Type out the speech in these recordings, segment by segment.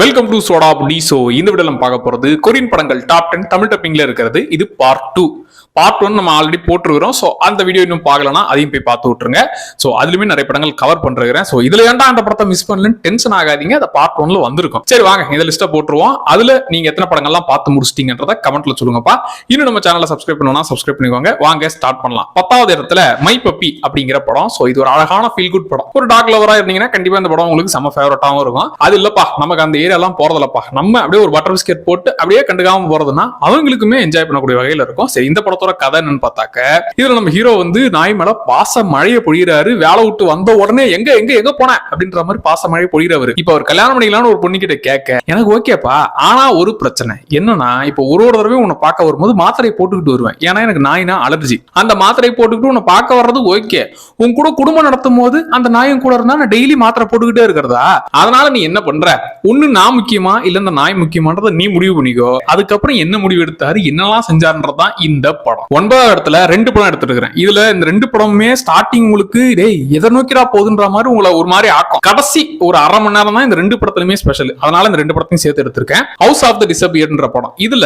Welcome to soda புடி. So இந்த video நம்ம பார்க்க போறது கொரியன் படங்கள் டாப் 10 தமிழ் டப்பிங்ல இருக்கிறது. இது பார்ட் 2. பார்ட் 1 நம்ம ஆல்ரெடி போட்டுருக்கிறோம். ஸோ அந்த வீடியோ இன்னும் பார்க்கலன்னா அதையும் போய் பார்த்து விட்டுருங்க. ஸோ அதுலயுமே நிறைய படங்கள் கவர் பண்றேன். ஸோ இதுல ஏன்டா அந்த படத்தை மிஸ் பண்ணலன்னு டென்ஷன் ஆகாதீங்க. அதை பார்ட் 1ல வந்திருக்கும். சரி வாங்க இந்த லிஸ்ட்டை போட்டுருவோம். அதுல நீங்க எத்தனை படங்கள்லாம் பார்த்து முடிச்சிட்டீங்கன்றத கமெண்ட்ல சொல்லுங்கப்பா. இன்னும் நம்ம சேனலை சப்ஸ்கிரைப் பண்ணணும்னா சப்ஸ்கிரைப் பண்ணிக்கோங்க. வாங்க ஸ்டார்ட் பண்ணலாம். 10வது இடத்துல மை பப்பி அப்படிங்கிற படம். ஸோ இது ஒரு அழகான ஃபீல் குட் படம். ஒரு டாக் லவரா இருந்தீங்கன்னா கண்டிப்பா இந்த படம் உங்களுக்கு செம்ம ஃபேவரட்டாவும் இருக்கும். அது இல்லப்பா நமக்கு அந்த ஏரியாலாம் போறதில்லப்பா, நம்ம அப்படியே ஒரு பட்டர் பிஸ்கெட் போட்டு அப்படியே கண்டுக்காம போறதுன்னா அவங்களுக்குமே என்ஜாய் பண்ணக்கூடிய வகையில இருக்கும். சரி, இந்த படத்தோட கதை என்னன்னு பார்த்தாக்க, இதுல நம்ம ஹீரோ வந்து நாய் மேல பாச மழையை பொழியறாரு. வேலை விட்டு வந்த உடனே எங்க எங்க எங்க போன அப்படின்ற மாதிரி பாச மழை பொழியறவர். இப்ப அவர் கல்யாணம் பண்ணிக்கலாம்னு ஒரு பொண்ணு கிட்ட கேட்க, எனக்கு ஓகேப்பா, ஆனா ஒரு பிரச்சனை என்னன்னா, இப்ப ஒரு தடவை உன்னை பார்க்க வரும்போது மாத்திரை போட்டுக்கிட்டு வருவேன். ஏன்னா எனக்கு நாய்னா அலர்ஜி. அந்த மாத்திரை போட்டுக்கிட்டு உன்னை பார்க்க வர்றது ஓகே. உன் கூட குடும்பம் நடத்தும் போது அந்த நாயும் கூட இருந்தா நான் டெய்லி மாத்திரை போட்டுக்கிட்டே இருக்கிறதா? அதனால நீ என்ன பண்ற? ஒண்ணு நான் முக்கியமா இல்ல இந்த நாய் முக்கியமான்றத நீ முடிவு பண்ணிக்கோ. அதுக்கப்புறம் என்ன முடிவு எடுத்தாரு, என்னெல்லாம் செஞ்சாருன்றதான் இந்த படம். 9வது இடத்துல 2 படம் எடுத்துருக்கிறேன். இதுல இந்த 2 படமுமே ஸ்டார்டிங் உங்களுக்கு டேய் எதை நோக்கிடா போகுதுன்ற மாதிரி உங்களை ஒரு மாதிரி ஆக்கும். கடைசி ஒரு அரை மணி நேரம் தான் இந்த 2 படத்துலயுமே ஸ்பெஷல். அதனால இந்த 2 படத்தையும் சேர்த்து எடுத்திருக்கேன். ஹவுஸ் ஆஃப் த டிசப்பியர்ன்ற படம். இதுல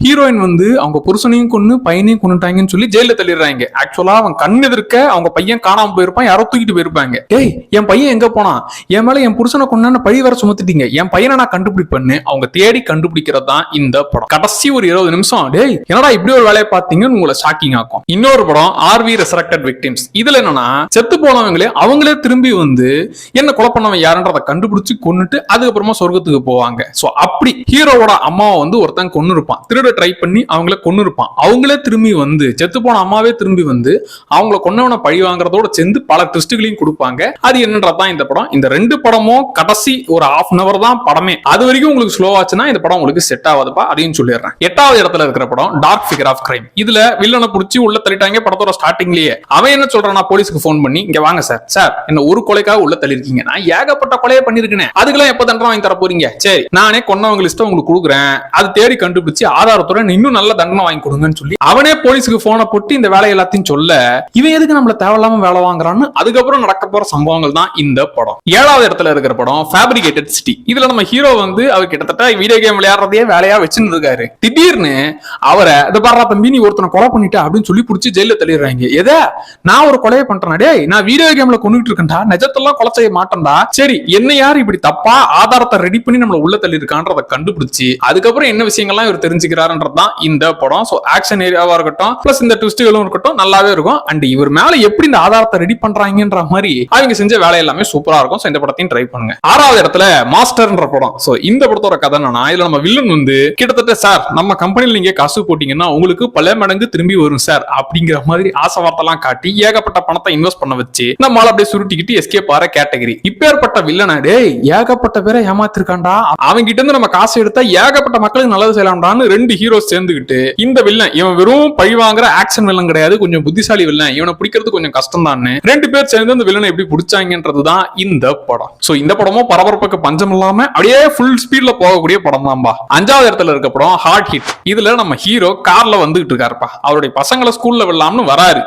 ஹீரோயின் வந்து அவங்க புருஷனையும் கொன்னு பையனையும் கொன்னுட்டாங்கன்னு சொல்லி ஜெயில தள்ளிடுறாங்க. ஆக்சுவலா அவன் கண் எதிர்க்க அவங்க பையன் காணாம போயிருப்பான், யாரோ தூக்கிட்டு போயிருப்பாங்க. டேய் என் பையன் எங்க போனா, என் மேல என் புருஷனை கொண்டான்னு பழி வர சுமத்திட்டீங்க, என் பையனை நான் கண்டுபிடிப்பேன்னு அவங்க தேடி கண்டுபிடிக்கிறது தான் இந்த படம். கடைசி ஒரு 20 நிமிஷம் டேய் என்னடா இப்படி ஒரு வேலையை பார்த்தீங்கன்னு உங்களை ஷாக்கிங் ஆக்கும். இன்னொரு படம் ஆர்வி ரெசரக்டட் விக்டிம்ஸ். இதுல என்னன்னா, செத்து போனவங்களே அவங்களே திரும்பி வந்து என்ன கொலை பண்ணவன் யாருன்றதை கண்டுபிடிச்சு கொன்னுட்டு அதுக்கப்புறமா சொர்க்கத்துக்கு போவாங்க. சோ அப்படி ஹீரோவோட அம்மாவை வந்து ஒருத்தன் கொன்னு இருப்பான், திருட ட்ரை பண்ணி அவங்கள கொன்னு இருப்பான். அவங்களே திரும்பி வந்து செத்து போன அம்மாவே திரும்பி வந்து அவங்கள கொன்னவனை பழி வாங்குறதோட சேர்ந்து பல ட்விஸ்ட்களையும் கொடுப்பாங்க. அது என்னன்றதான் இந்த படம். இந்த 2 படமும் கடைசி ஒரு ½ அன் அவர் தான் படமே. அது வரைக்கும் உங்களுக்கு ஸ்லோ ஆச்சுன்னா இந்த படம் உங்களுக்கு செட் ஆகாதுப்பா, அதையும் சொல்லிடுறேன். 8வது இடத்துல இருக்கிற படம் டார்க் ஃபிகர் ஆஃப் கிரைம். இதுல வில்லனை புடிச்சு உள்ள தள்ளிட்டாங்க படத்தோட ஸ்டார்டிங்லயே. அவன் என்ன சொல்றான், போலீஸ்க்கு போன் பண்ணி இங்க வாங்க சார் என்ன ஒரு கொலைக்காக உள்ள தள்ளிருக்கீங்க, நான் ஏகப்பட்ட கொலையை பண்ணிருக்கேன், அதுக்கெல்லாம் எப்ப தண்டனை வாங்கி தர போறீங்க? சரி நானே கொன்னவங்க லிஸ்ட் உங்களுக்கு கொடுக்குறேன், அது தேடி கண்டுபிடிச்சு ஆதாரத்தோட இன்னும் நல்ல தண்டனை வாங்கி கொடுங்கன்னு சொல்லி அவனே போலீஸுக்கு போனை போட்டு இந்த வேலை எல்லாத்தையும் சொல்ல, இவன் எதுக்கு நம்மள தேவையில்லாம வேலை வாங்குறான்னு அதுக்கப்புறம் நடக்க போற சம்பவங்கள் தான் இந்த படம். 7வது இடத்துல இருக்கிற படம் ஃபேப்ரிகேட்டட் சிட்டி. இதுல நம்ம ஹீரோ வந்து அவர் கிட்டத்தட்ட வீடியோ கேம் விளையாடுறதையே வேலையா வச்சுன்னு இருக்காரு. திடீர்னு அவரை இந்த பாரா தம்பி நீ ஒருத்தனை கொலை பண்ணிட்டா அப்படின்னு சொல்லி புடிச்சு ஜெயில தள்ளிடுறாங்க. எதை நான் ஒரு கொலையை பண்றேன், டேய் நான் வீடியோ கேம்ல கொண்டுட்டு இருக்கேன்டா, நிஜத்தெல்லாம் கொலை செய்ய மாட்டேன்டா. சரி என்ன யாரு இப்படி தப்பா ஆதாரத்தை ரெடி பண்ணி நம்மள உள்ள தள்ளி இருக்கான்றத கண்டுபிடிச்சு அதுக்கப்புறம் என்ன விஷயங்கள்லாம் இவர் தெரிஞ்சுக்கிறாருன்றதுதான் இந்த படம். சோ ஆக்ஷன் ஏரியாவா இருக்கட்டும் பிளஸ் இந்த ட்விஸ்ட்களும் இருக்கட்டும் நல்லாவே இருக்கும். அண்ட் இவர் மேல எப்படி இந்த ஆதாரத்தை ரெடி பண்றாங்கன்ற மாதிரி அவங்க செஞ்ச வேலை எல்லாமே சூப்பரா இருக்கும். சோ இந்த படத்தையும் ட்ரை பண்ணுங்க. 6வது இடத்துல மாஸ்டர்ன்ற படம். சோ இந்த படத்தோட கதை என்னன்னா, இதுல நம்ம வில்லன் வந்து கிட்டத்தட்ட சார் நம்ம கம்பெனில நீங்க காசு போட்டீங்கன்னா உங்களுக்கு பல மடங்கு திரும்பி வரும் சார் அப்படிங்கிற மாதிரி ஆசை வார்த்தைலாம் காட்டி ஏகப்பட்ட பணத்தை இன்வெஸ்ட் பண்ண வச்சு நம்மளால அப்படியே சுருட்டிக்கிட்டு எஸ்கேப் ஆற கேட்டகரி. இப்பேற்பட்ட வில்லனை டேய் ஏகப்பட்ட பேரை ஏமாத்திருக்காண்டா, அவங்க கிட்ட இருந்து நம்ம காசு எடுத்தா ஏகப்பட்ட மக்களுக்கு நல்லது செய்யலாம்டான்னு 2 ஹீரோஸ் சேர்ந்துகிட்டு இந்த வில்லன் இவன் வெறும் பழி வாங்குற ஆக்ஷன் வில்லன் கிடையாது, கொஞ்சம் புத்திசாலி வில்லன், இவனை பிடிக்கிறது கொஞ்சம் கஷ்டம் தான். 2 பேர் சேர்ந்து அந்த வில்லனை எப்படி பிடிச்சாங்கன்றதுதான் இந்த படம். சோ இந்த படமும் பரபரப்புக்கு பஞ்சம் இல்லாம அப்படியே ஃபுல் ஸ்பீட்ல போகக்கூடிய படம் தான்பா. 5வது இடத்துல இருக்க படம் ஹார்ட் ஹிட். இதுல நம்ம ஹீரோ கார்ல வந்துகிட்டு இருக்காருப்பா, அவருடைய பசங்களை ஸ்கூல்ல விடலாம்னு வராரு.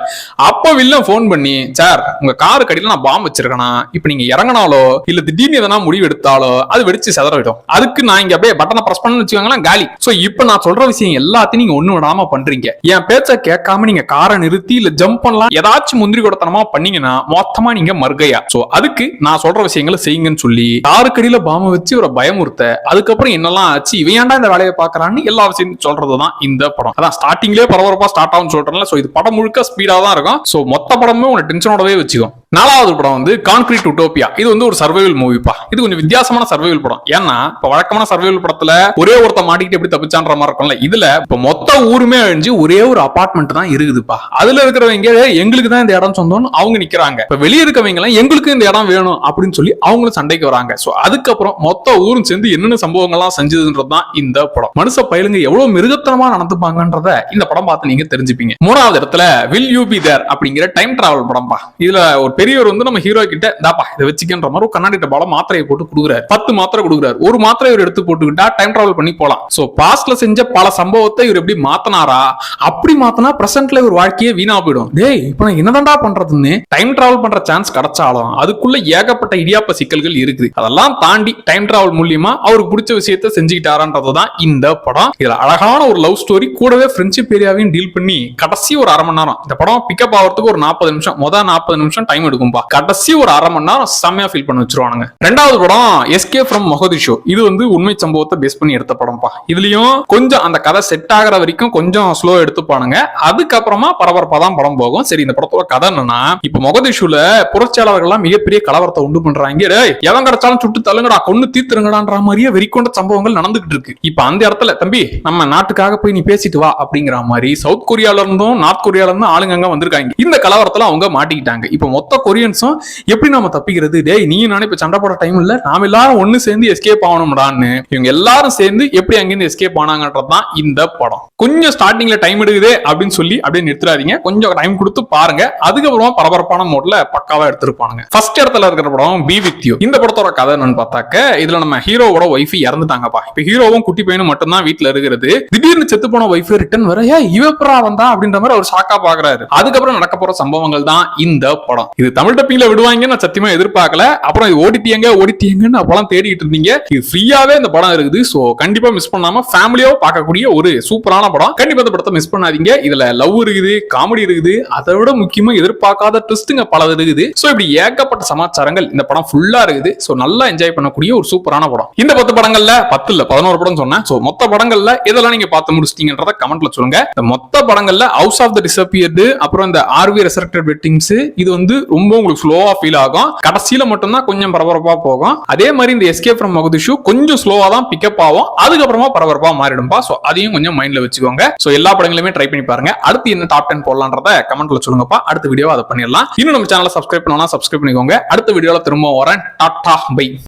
அப்ப வில்லன் போன் பண்ணி, சார் உங்க காரு கடியில நான் பாம்பு வச்சிருக்கேனா, இப்ப நீங்க இறங்கினாலோ இல்ல திடீர்னு எதனா முடிவு எடுத்தாலோ அது வெடிச்சு செதறிடும், அதுக்கு நான் இங்க அப்படியே பட்டனை பிரஸ் பண்ணு வச்சுக்கோங்களேன் காலி. சோ இப்ப நான் சொல்ற விஷயம் எல்லாத்தையும் நீங்க ஒண்ணு விடாம பண்றீங்க, என் பேச்ச கேட்காம நீங்க காரை நிறுத்தி இல்ல ஜம்ப் பண்ணலாம் ஏதாச்சும் முந்திரி கொடுத்தனமா பண்ணீங்கன்னா மொத்தமா நீங்க மர்கையா. சோ அதுக்கு நான் சொல்ற விஷயங்களை செய்யுங்கன்னு சொல்லி காரு கடியில பாம்பு வச்சு ஒரு பயமுறுத்த, அதுக்கப்புறம் என்னெல்லாம் ஆச்சு இவன் ஏன்டா இந்த வேலையை பாக்குறான்னு எல்லா விஷயம் சொல்றதுதான் இந்த படம். அதான் ஸ்டார்டிங்லேயே பரபரப்பா ஸ்டார்ட் ஆகும் சொல்றேன்ல. சோ இது படம் முழுக்க ஸ்பீடா தான் இருக்கும். சோ மொத்த படமே உங்க டென்ஷனோடவே வச்சுக்கும். 4வது படம் வந்து கான்கிரீட் யூட்டோபியா. இது வந்து ஒரு சர்வைவல் மூவிப்பா. இது கொஞ்சம் வித்தியாசமான சர்வைவல் படம். ஏன்னா இப்ப வழக்கமான சர்வைவல் படத்துல ஒரே ஒருத்த மாட்டிக்கிட்டு எப்படி தப்பிச்சான்ற மாதிரி இருக்கும்ல, இதுல இப்ப மொத்த ஊருமே அழிஞ்சு ஒரே ஒரு அபார்ட்மெண்ட் தான் இருக்குதுப்பா. அதுல இருக்கிறவங்க எங்களுக்கு தான் இந்த இடம் சொந்தம்னு அவங்க நிக்கிறாங்க. இப்ப வெளியே இருக்கவங்க எல்லாம் எங்களுக்கு இந்த இடம் வேணும் அப்படின்னு சொல்லி அவங்களும் சண்டைக்கு வராங்க. சோ அதுக்கப்புறம் மொத்த ஊரும் சேர்ந்து என்னென்ன சம்பவங்கள்லாம் செஞ்சதுன்றதுதான் இந்த படம். மனுஷ பயலுங்க எவ்வளவு மிருகத்தனமா நடந்துப்பாங்கன்றத இந்த படம் பார்த்து நீங்க தெரிஞ்சுப்பீங்க. 3வது இடத்துல வில் யூ பி தேர் அப்படிங்கிற டைம் டிராவல் படம்பா. இதுல ஒரு பெரியவர் வந்து நம்ம ஹீரோ கிட்ட தாப்பா இதை வச்சுக்கின்ற மாதிரி கண்ணாடி டப்பால மாத்திரையை போட்டு கொடுக்குறாரு. 10 மாத்திரை கொடுக்குறாரு. ஒரு மாத்திரை இவர் எடுத்து போட்டுக்கிட்டா டைம் டிராவல் பண்ணி போலாம். சோ பாஸ்ட்ல செஞ்ச பல சம்பவத்தை இவர் எப்படி மாத்தினாரா, அப்படி மாத்தினா பிரசன்ட்ல ஒரு வாழ்க்கையே வீணா போயிடும். டேய் இப்ப நான் என்னதான்டா பண்றதுன்னு டைம் டிராவல் பண்ற சான்ஸ் கிடைச்சாலும் அதுக்குள்ள ஏகப்பட்ட இடியாப்ப சிக்கல்கள் இருக்குது. அதெல்லாம் தாண்டி டைம் டிராவல் மூலியமா அவருக்கு பிடிச்ச விஷயத்தை செஞ்சுக்கிட்டாரான்றதுதான் இந்த படம். இதுல அழகான ஒரு லவ் ஸ்டோரி கூடவே ஃப்ரெண்ட்ஷிப் ஏரியாவையும் டீல் பண்ணி கடைசி ஒரு அரை மணி நேரம் இந்த படம் பிக்கப் ஆகிறதுக்கு ஒரு 40 நிமிஷம், முதல் 40 நிமிஷம் டைம் எடுக்கும்பா. கடைசி ஒரு அரை மணி நேரம் செம்மையா ஃபீல் பண்ண வச்சிருவானுங்க. ரெண்டாவது படம் எஸ்கேப் ஃப்ரம் மொகதிஷோ. இது வந்து உண்மை சம்பவத்தை பேஸ் பண்ணி எடுத்த படம்பா. இதுலயும் கொஞ்சம் அந்த கதை செட் ஆகிற வரைக்கும் கொஞ்சம் ஸ்லோ எடுத்துப்பானுங்க. அதுக்கப்புறமா பரபரப்பா தான் படம் போகும். சரி, இந்த படத்தோட கதை என்னன்னா, இப்ப மொகதிஷுல புரட்சியாளர்கள்லாம் மிகப்பெரிய கலவரத்தை உண்டு பண்றாங்க. எவன் கிடைச்சாலும் சுட்டு தள்ளுங்கடா, கொன்னு தீர்த்துருங்கடான்ற மாதிரியே வெறிக்கொண்ட சம்பவங்கள் நடந்துகிட்டு இருக்கு. இப்ப அந்த இடத்துல தம்பி நம்ம நாட்டுக்காக போய் நீ பேசிட்டு வா அப்படிங்கிற மாதிரி சவுத் கொரியால இருந்தும் நார்த் கொரியால இருந்தும் ஆளுங்க அங்க வந்திருக்காங்க. இந்த கலவரத்துல அவங்க மாட்டிக்கிட்டாங்க. இப்ப மொத்த கொரியன்ஸும் எப்படி நம்ம தப்பிக்கிறது, டேய் நீ நானே இப்ப சண்டை போட டைம் இல்ல, நாம எல்லாரும் ஒண்ணு சேர்ந்து எஸ்கேப் ஆகணும்டான்னு இவங்க எல்லாரும் சேர்ந்து எப்படி அங்கிருந்து எஸ்கேப் ஆனாங்கன்றதுதான் இந்த படம். கொஞ்சம் ஸ்டார்டிங்ல டைம் எடுக்குது அப்படின்னு சொல்லி அப்படியே நிறுத்தாதீங்க, கொஞ்சம் டைம் கொடுத்து பாருங்க. அதுக்கப்புறமா பரபரப்பான மோட்ல பக்காவா எடுத்திருப்பானுங்க. ஃபர்ஸ்ட் இடத்துல இருக்கிற படம் பி வித் யூ. இந்த படத்தோட கதை என்னன்னு பார்த்தாக்க, இதுல நம்ம ஹீரோவோட ஒய்ஃப் இறந்துட்டாங்கப்பா. இப்ப ஹீரோவும் குட்டி பையனும் மட்டும் தான் வீட்டுல இருக்கிறது. திடீர்னு செத்து போன ஒய்ஃப் ரிட்டர்ன் வர இவப்பரா வந்தா அப்படின்ற மாதிரி அவர் ஷாக்கா பாக்குறாரு. அதுக்கப்புறம் நடக்க போற சம்பவங்கள் தான் இந்த படம். இது தமிழ் டப்பிங்ல விடுவாங்க நான் சத்தியமா எதிர்பார்க்கல. அப்புறம் இது ஓடிட்டியங்கன்னு அப்பெல்லாம் தேடிட்டு இருந்தீங்க. இது ஃப்ரீயாவே இந்த படம் இருக்குது. சோ கண்டிப்பா மிஸ் பண்ணாம ஃபேமிலியோ பார்க்கக்கூடிய ஒரு சூப்பரான படம். கண்டிப்பா இந்த படத்தை மிஸ் பண்ணாதீங்க. இதுல லவ் இருக்குது, காமெடி இருக்குது, அதை விட முக்கியமா எதிர்பார்க்காத ட்விஸ்ட்ங்க பல இருக்குது. சோ இப்படி ஏகப்பட்ட சமாச்சாரங்கள் இந்த படம் ஃபுல்லா இருக்குது. சோ நல்லா என்ஜாய் பண்ணக்கூடிய ஒரு சூப்பரான படம். இந்த 10 படங்கள்ல 10 இல்ல 11 படம் சொன்னேன். சோ மொத்த படங்கள்ல இதெல்லாம் நீங்க பார்த்து முடிச்சிட்டீங்கன்றத கமெண்ட்ல சொல்லுங்க. இந்த மொத்த படங்கள்ல ஹவுஸ் ஆஃப் தி டிஸப்பியர்டு, அப்புறம் இந்த ஆர்வி ரெசரக்டட் வெட்டிங்ஸ், இது வந்து ரொம்ப உங்களுக்கு ஸ்லோவா ஃபீல் ஆகும். கடைசியில மட்டும் தான் கொஞ்சம் பரபரப்பா போகும். அதே மாதிரி இந்த எஸ்கேப் ஃப்ரம் மொகதிஷு கொஞ்சம் ஸ்லோவா தான் பிக்கப் ஆகும். அதுக்கப்புறமா பரபரப்பா மாறிடும்பா. சோ அதையும் கொஞ்சம் மைண்ட்ல வச்சுக்கோங்க. சோ எல்லா படங்களுமே ட்ரை பண்ணி பாருங்க. அடுத்து என்ன டாப் 10 போடலாம்ன்றத கமெண்ட்ல சொல்லுங்கப்பா. அடுத்த வீடியோ அதை பண்ணிடலாம். இன்னும் நம்ம சேனலை சப்ஸ்கிரைப் பண்ணலாம், சப்ஸ்கிரைப் பண்ணிக்கோங்க. அடுத்த வீடியோல திரும்ப வரேன். Tata bye.